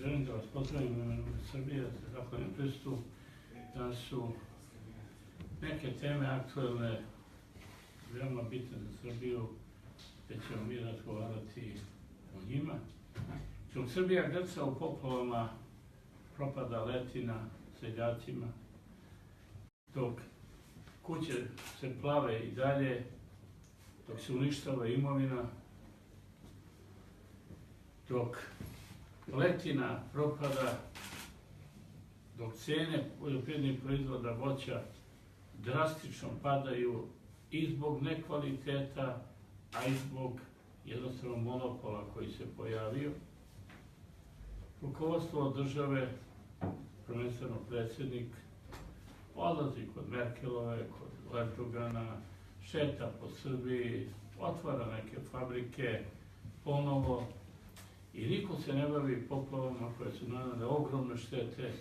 Želim da vas pozdravim u imenu Srbije, da se zahvalim prisutu. Danas su neke teme aktuelne, veoma bitne za Srbiju, gde ćemo mi razgovarati o njima. Dok Srbija grca u poplavama, propada letina seljacima, dok kuće se plave i dalje, dok se uništava imovina, dok letina propada, dok cene poljoprivrednih proizvoda voća drastično padaju i zbog nekvaliteta, a i zbog jednostavno monopola koji se pojavio, rukovodstvo države, prvenstveno predsjednik, odlazi kod Merkelove, kod Erdogana, šeta po Srbiji, otvara neke fabrike ponovo i niko se ne bavi poplavama koje su nanele ogromne štete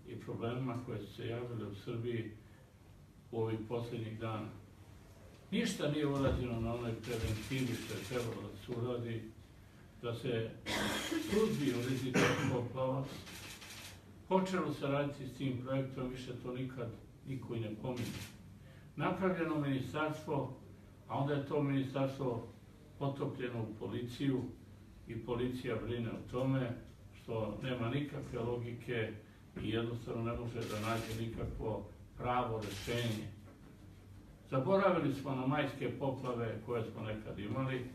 i problemima koje su se javile u Srbiji u ovih posljednjih dana. Ništa nije urađeno na onoj preventivi što je trebalo da se uradi, da se suzbiju rizik od poplava. Počelo se raditi s tim projektom, više to nikad niko i ne pominje. Napravljeno ministarstvo, a onda je to ministarstvo potopljeno u policiju i policija brine o tome, što nema nikakve logike i jednostavno ne može da nađe nikakvo pravo rešenje. Zaboravili smo na majske poplave koje smo nekad imali,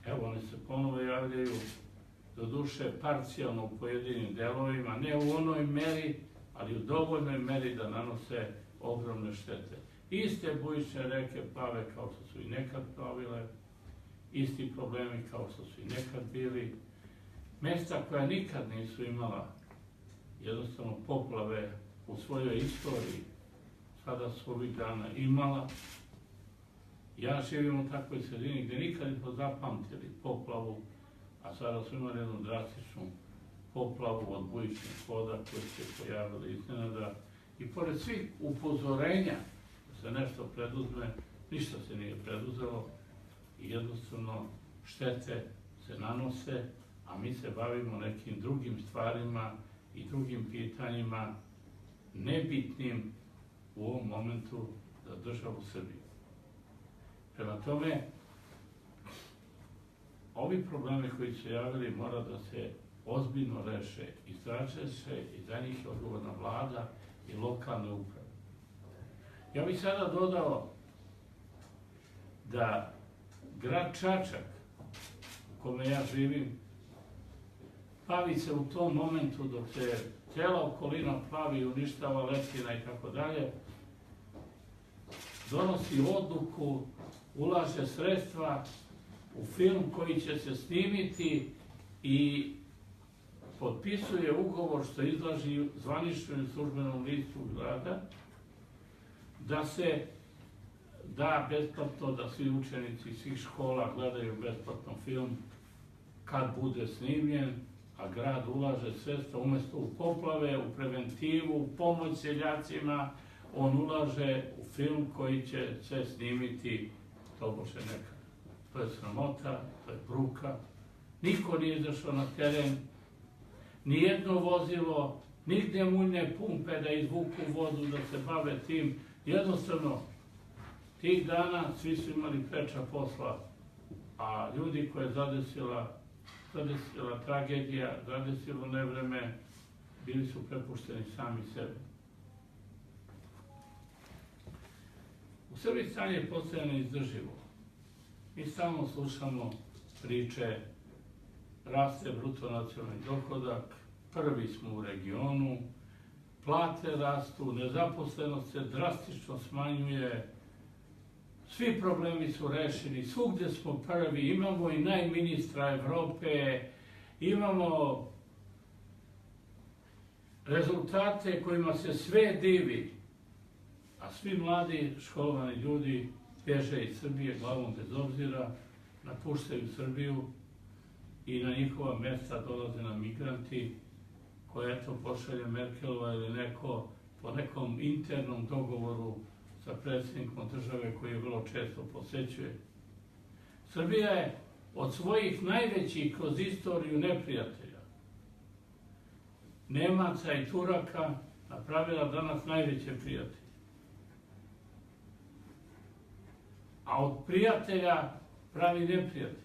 evo one se ponovo javljaju, doduše parcijalno u pojedinim delovima, ne u onoj meri, ali u dovoljnoj meri da nanose ogromne štete. Iste bujične reke plave kao što su i nekad plavile, isti problemi kao što su i nekad bili. Mesta koja nikad nisu imala jednostavno poplave u svojoj istoriji, sada su ovih dana imala. Ja živim u takvoj sredini gdje nikad nismo zapamtili poplavu, a sada smo imali jednu drastičnu poplavu od bujičnih voda koje se pojavile iznenada. I pored svih upozorenja da se nešto preduzme, ništa se nije preduzelo i jednostavno štete se nanose, a mi se bavimo nekim drugim stvarima i drugim pitanjima nebitnim u ovom momentu za državu Srbiju. Prema tome, ovi problemi koji se javili mora da se ozbiljno reše, istraže se i za njih je odgovorna vlada i lokalne uprave. Ja bih sada dodao da grad Čačak, u kome ja živim, plavi se u tom momentu dok se cijela okolina plavi, uništava letina i tako dalje, donosi odluku, ulaže sredstva u film koji će se snimiti i potpisuje ugovor što izlaži zvaničnom službenom listu grada, da se da besplatno, da svi učenici svih škola gledaju besplatno film kad bude snimljen, a grad ulaže sredstva umjesto u poplave, u preventivu, u pomoć seljacima, on ulaže u film koji će se snimiti tobože nekada. To je sramota, to je bruka. Niko nije izašao na teren, nijedno vozilo, nigde muljne pumpe da izvuku vodu, da se bave tim. Jednostavno, tih dana svi su imali preča posla, a ljudi koje je zadesila tragedija, zadesilo nevreme, bili su prepušteni sami sebe. U Srbiji stanje postaje neizdrživo. Mi stalno slušamo priče, raste bruto nacionalni dohodak, prvi smo u regionu, plate rastu, nezaposlenost se drastično smanjuje, svi problemi su rešeni, svugde smo prvi, imamo i najministra Evrope, imamo rezultate kojima se sve divi, a svi mladi školovani ljudi bježe iz Srbije glavom bez obzira, napuštaju Srbiju i na njihova mesta dolaze nam migranti koje eto pošalje Merkelova ili neko po nekom internom dogovoru sa predsjednikom države koji je vrlo često posećuje. Srbija je od svojih najvećih kroz istoriju neprijatelja Nemaca i Turaka napravila danas najveće prijatelje. A od prijatelja pravi neprijatelj.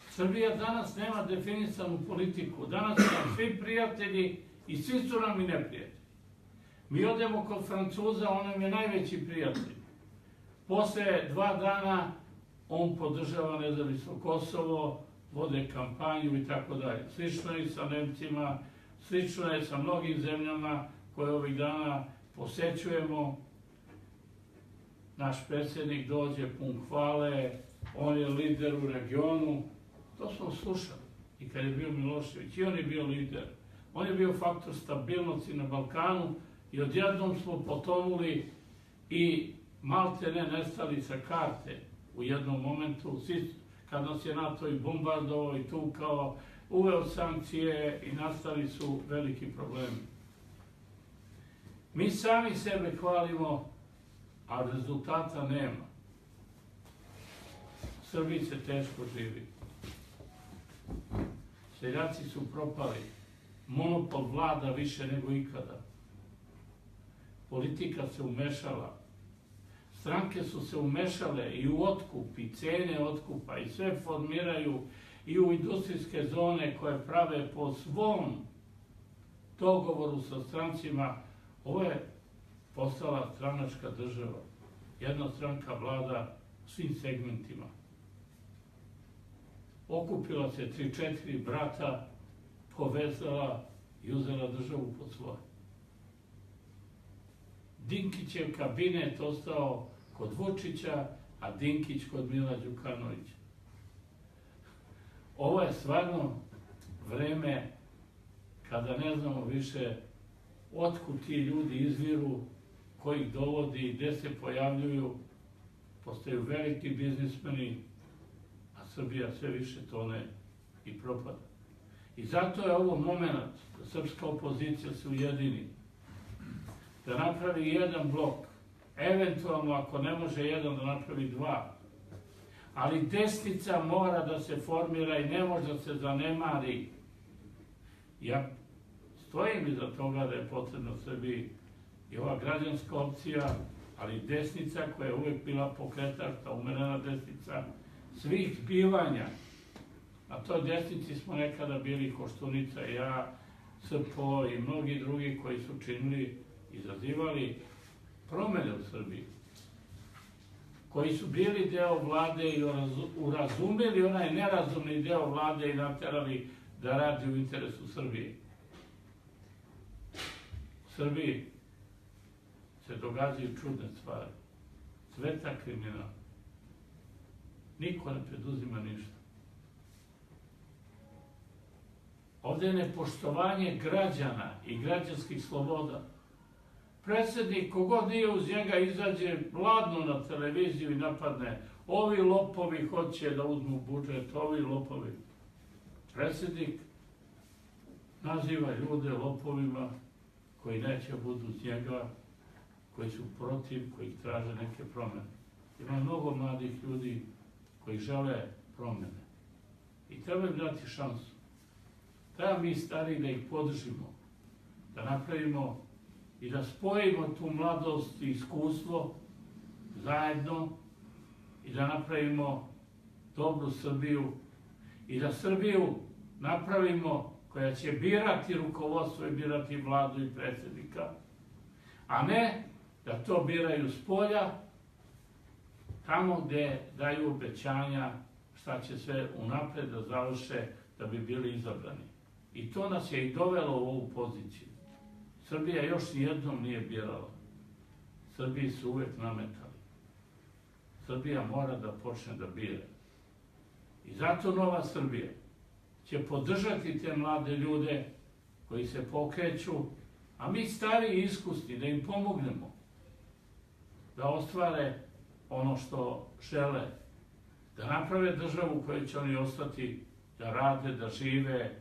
Srbija danas nema definisanu politiku. Danas su nam svi prijatelji i svi su nam i neprijatelji. Mi odemo kod Francuza, on nam je najveći prijatelj. Posle 2 dana on podržava nezavisno Kosovo, vode kampanju i tako dalje. Slično je i sa Nemcima, slično je sa mnogim zemljama koje ovih dana posećujemo. Naš predsjednik dođe pun hvale, on je lider u regionu. To smo slušali i kad je bio Milošević, i on je bio lider. On je bio faktor stabilnosti na Balkanu i odjednom smo potonuli i malte ne nestali sa karte u jednom momentu, kad nas je NATO i bombardovao i tukao, uveo sankcije i nastali su veliki problemi. Mi sami sebe hvalimo, a rezultata nema. U Srbiji se teško živi. Seljaci su propali. Monopol vlada više nego ikada. Politika se umešala. Stranke su se umešale i u otkup, i cene otkupa, i sve formiraju i u industrijske zone koje prave po svom dogovoru sa strancima. Ovo je postala stranačka država. Jedna stranka vlada svim segmentima. Okupila se 3-4 brata, povezala i uzela državu pod svoje. Dinkićev kabinet ostao kod Vučića, a Dinkić kod Mila Đukanovića. Ovo je stvarno vreme kada ne znamo više otkud ti ljudi izviru, ko ih dovodi, gde se pojavljuju, postaju veliki biznismeni, a Srbija sve više tone i propada. I zato je ovo moment da srpska opozicija se ujedini, da napravi jedan blok, eventualno ako ne može jedan, da napravi 2. Ali desnica mora da se formira i ne može da se zanemari. Ja stojim iza toga da je potrebno Srbiji i ova građanska opcija, ali desnica koja je uvek bila pokretač, ta umerena desnica svih zbivanja. Na toj desnici smo nekada bili Koštunica, ja, SPO i mnogi drugi koji su činili, izazivali promene u Srbiji, koji su bili deo vlade i urazumeli onaj nerazumni deo vlade i naterali da radi u interesu Srbije. U Srbiji se događaju čudne stvari. Sveta kriminal. Niko ne preduzima ništa. Ovde je nepoštovanje građana i građanskih sloboda. Predsjednik, kogod nije uz njega, izađe ladno na televiziju i napadne. Ovi lopovi hoće da uzmu budžet, ovi lopovi. Predsjednik naziva ljude lopovima koji neće budu uz njega, koji su protiv, koji traže neke promene. Ima mnogo mladih ljudi koji žele promene. I treba im dati šansu. Treba mi stari da ih podržimo, da napravimo i da spojimo tu mladost i iskustvo zajedno i da napravimo dobru Srbiju i da Srbiju napravimo koja će birati rukovodstvo i birati vladu i predsjednika, a ne da to biraju s polja, tamo gde daju obećanja šta će sve unapred da završe da bi bili izabrani. I to nas je i dovelo u ovu poziciju. Srbija još nijednom nije birala. Srbiji su uvek nametali. Srbija mora da počne da bira. I zato Nova Srbija će podržati te mlade ljude koji se pokreću, a mi stari i iskusni da im pomognemo da ostvare ono što žele, da naprave državu u kojoj će oni ostati, da rade, da žive,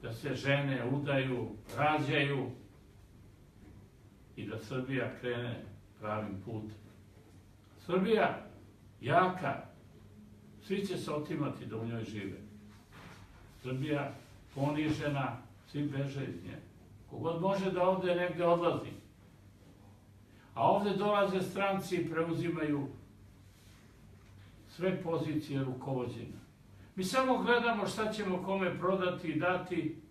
da se žene, udaju, rađaju i da Srbija krene pravim putem. Srbija jaka, svi će se otimati da u njoj žive. Srbija ponižena, Svi beže iz nje. Kogod može da ovde negde odlazi. A ovde dolaze stranci i preuzimaju sve pozicije rukovođenja. Mi samo gledamo šta ćemo kome prodati i dati,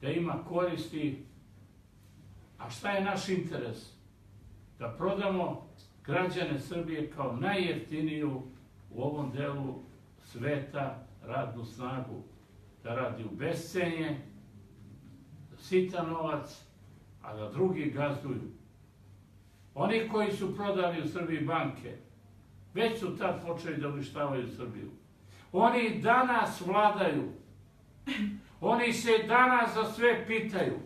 da ima koristi. A šta je naš interes? Da prodamo građane Srbije kao najjeftiniju u ovom delu sveta radnu snagu. Da radi u bescenje, da sita novac, a da drugi gazduju. Oni koji su prodali u Srbiji banke, već su tad počeli da uništavaju Srbiju. Oni danas vladaju. Oni se danas za sve pitaju.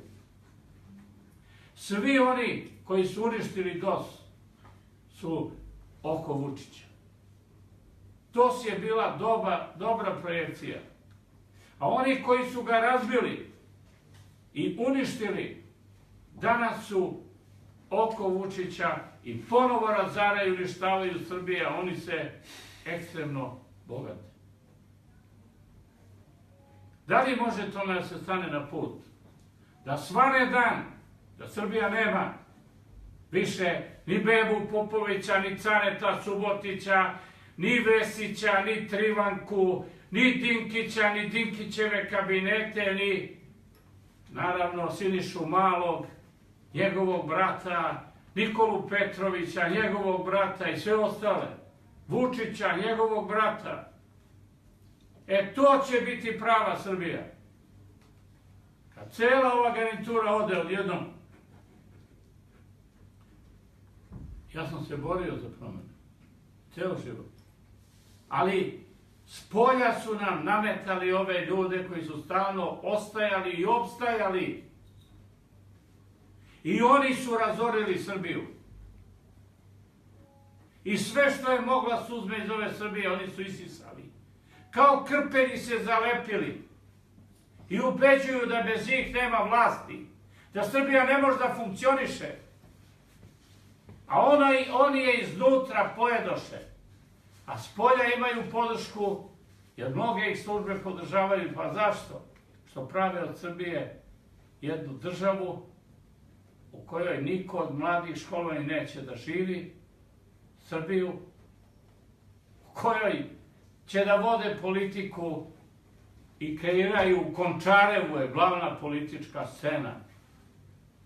Svi oni koji su uništili DOS su oko Vučića. DOS je bila dobra projekcija. A oni koji su ga razbili i uništili, danas su oko Vučića i ponovo razaraju i uništavaju Srbije, a oni se ekstremno bogate. Da li može tome da se stane na put? Da svane dan, da Srbija nema više ni Bebu Popovića, ni Careta Subotića, ni Vesića, ni Trivanku, ni Dinkića, ni Dinkićeve kabinete, ni, naravno, Sinišu Malog, njegovog brata, Nikolu Petrovića, njegovog brata i sve ostale, Vučića, njegovog brata. To će biti prava Srbija. Kad cela ova garnitura ode odjednom. Ja sam se borio za promene. Ceo život. Ali spolja su nam nametali ove ljude koji su stalno ostajali i opstajali. I oni su razorili Srbiju. I sve što je mogla suzme iz ove Srbije, oni su isisali. Kao krperi se zalepili. I ubeđuju da bez njih nema vlasti. Da Srbija ne može da funkcioniše. A oni je iznutra pojedoše. A spolja imaju podršku, jer mnoge ih službe podržavaju. Pa zašto? Što prave od Srbije jednu državu u kojoj niko od mladih školovanih neće da živi, Srbiju, u kojoj će da vode politiku i kreiraju. U Končarevu je glavna politička scena.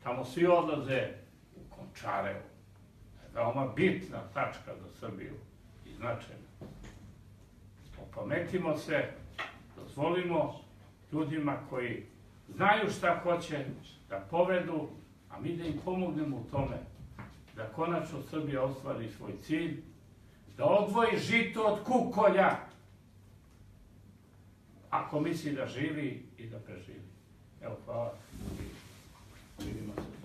Tamo svi odlaze u Končarevu. Veoma bitna tačka za Srbiju i značajna. Opametimo se, dozvolimo ljudima koji znaju šta hoće da povedu, a mi da im pomognemo u tome, da konačno Srbija ostvari svoj cilj, da odvoji žito od kukolja, ako misli da živi i da preživi. Evo, hvala. Vidimo se.